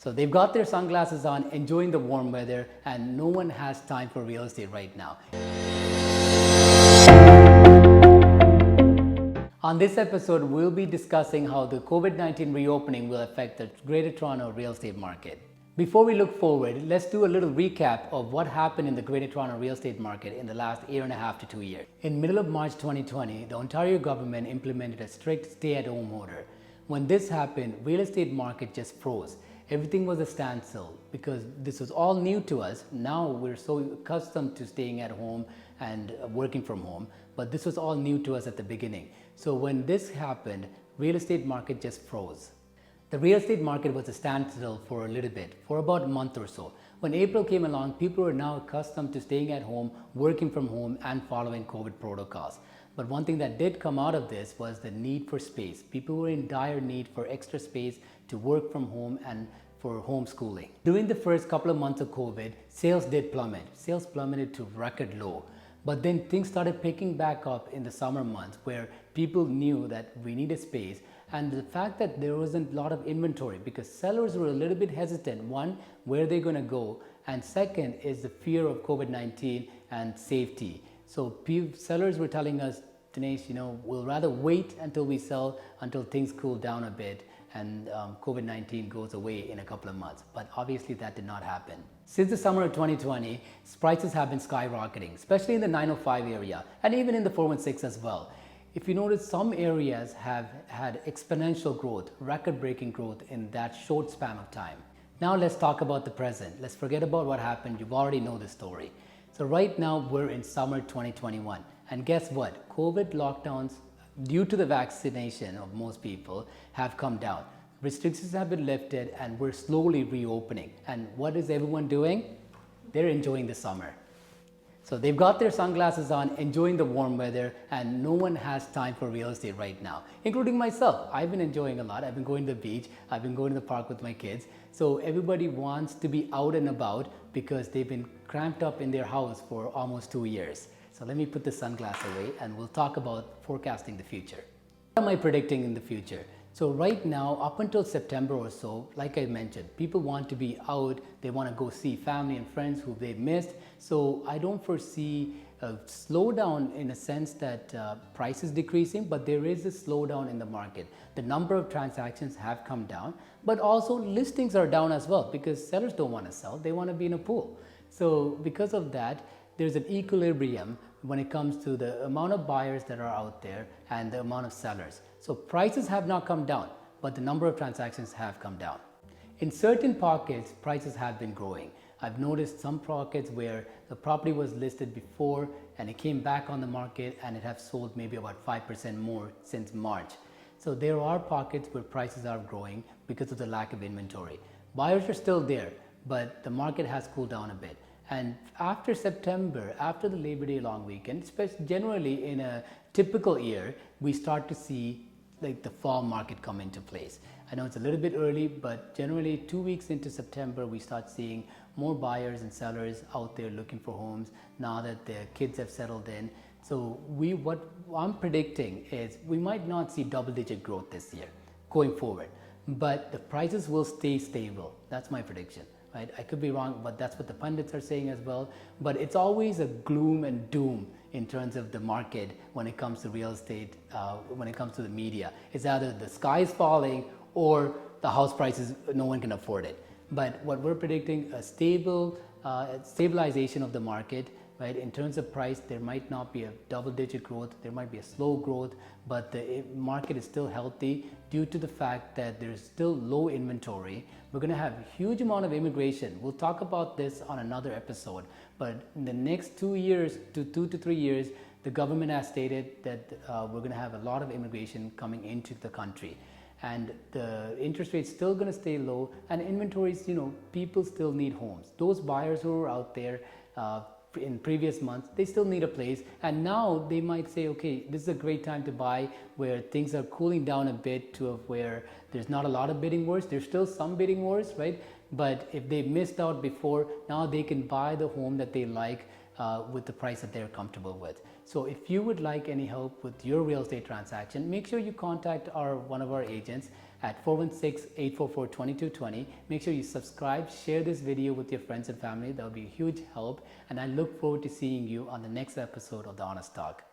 So they've got their sunglasses on, enjoying the warm weather, and no one has time for real estate right now. On this episode, we'll be discussing how the COVID-19 reopening will affect the Greater Toronto real estate market. Before we look forward, let's do a little recap of what happened in the Greater Toronto real estate market in the last year and a half to 2 years. In middle of March 2020, the Ontario government implemented a strict stay-at-home order. When this happened, real estate market just froze. Everything was a standstill because this was all new to us. Now we're so accustomed to staying at home and working from home, but this was all new to us at the beginning. So when this happened, real estate market just froze. The real estate market was a standstill for a little bit, for about a month or so. When April came along, people were now accustomed to staying at home, working from home, and following COVID protocols. But one thing that did come out of this was the need for space. People were in dire need for extra space to work from home and for homeschooling. During the first couple of months of COVID, sales did plummet. Sales plummeted to record low. But then things started picking back up in the summer months where people knew that we needed space, and the fact that there wasn't a lot of inventory because sellers were a little bit hesitant. One, where they're going to go, and second is the fear of COVID-19 and safety. So sellers were telling us, Dinesh, we'll rather wait until we sell until things cool down a bit and COVID-19 goes away in a couple of months. But obviously that did not happen. Since the summer of 2020, prices have been skyrocketing, especially in the 905 area and even in the 416 as well. If you notice, some areas have had exponential growth, record-breaking growth in that short span of time. Now let's talk about the present. Let's forget about what happened. You already know the story. So right now we're in summer 2021. And guess what? COVID lockdowns, due to the vaccination of most people, have come down. Restrictions have been lifted and we're slowly reopening. And what is everyone doing? They're enjoying the summer. So they've got their sunglasses on, enjoying the warm weather, and no one has time for real estate right now, including myself. I've been enjoying a lot. I've been going to the beach. I've been going to the park with my kids. So everybody wants to be out and about because they've been cramped up in their house for almost 2 years. So let me put the sunglasses away and we'll talk about forecasting the future. What am I predicting in the future? So right now, up until September or so, like I mentioned, people want to be out. They want to go see family and friends who they've missed. So I don't foresee a slowdown in a sense that price is decreasing, but there is a slowdown in the market. The number of transactions have come down, but also listings are down as well because sellers don't want to sell. They want to be in a pool. So because of that, there's an equilibrium when it comes to the amount of buyers that are out there and the amount of sellers. So prices have not come down, but the number of transactions have come down. In certain pockets, prices have been growing. I've noticed some pockets where the property was listed before and it came back on the market and it has sold maybe about 5% more since March. So there are pockets where prices are growing because of the lack of inventory. Buyers are still there, but the market has cooled down a bit. And after September, after the Labor Day long weekend, especially generally in a typical year, we start to see like the fall market come into place. I know it's a little bit early, but generally 2 weeks into September, we start seeing more buyers and sellers out there looking for homes now that their kids have settled in. So what I'm predicting is we might not see double-digit growth this year going forward, but the prices will stay stable. That's my prediction. Right? I could be wrong, but that's what the pundits are saying as well. But it's always a gloom and doom in terms of the market when it comes to real estate, when it comes to the media. It's either the sky is falling or the house prices, no one can afford it. But what we're predicting, a stabilization of the market, right? In terms of price, there might not be a double-digit growth, there might be a slow growth, but the market is still healthy due to the fact that there's still low inventory. We're going to have a huge amount of immigration. We'll talk about this on another episode, but in the next 2 years to 2 to 3 years, the government has stated that we're going to have a lot of immigration coming into the country. And the interest rate's still going to stay low, and inventories, people still need homes. Those buyers who are out there in previous months, they still need a place, and now they might say, okay, this is a great time to buy where things are cooling down a bit to where there's not a lot of bidding wars. There's still some bidding wars, right? But if they missed out before, now they can buy the home that they like with the price that they're comfortable with. So if you would like any help with your real estate transaction, make sure you contact one of our agents. at 416-844-2220. Make sure you subscribe, share this video with your friends and family. That will be a huge help. And I look forward to seeing you on the next episode of The Honest Talk.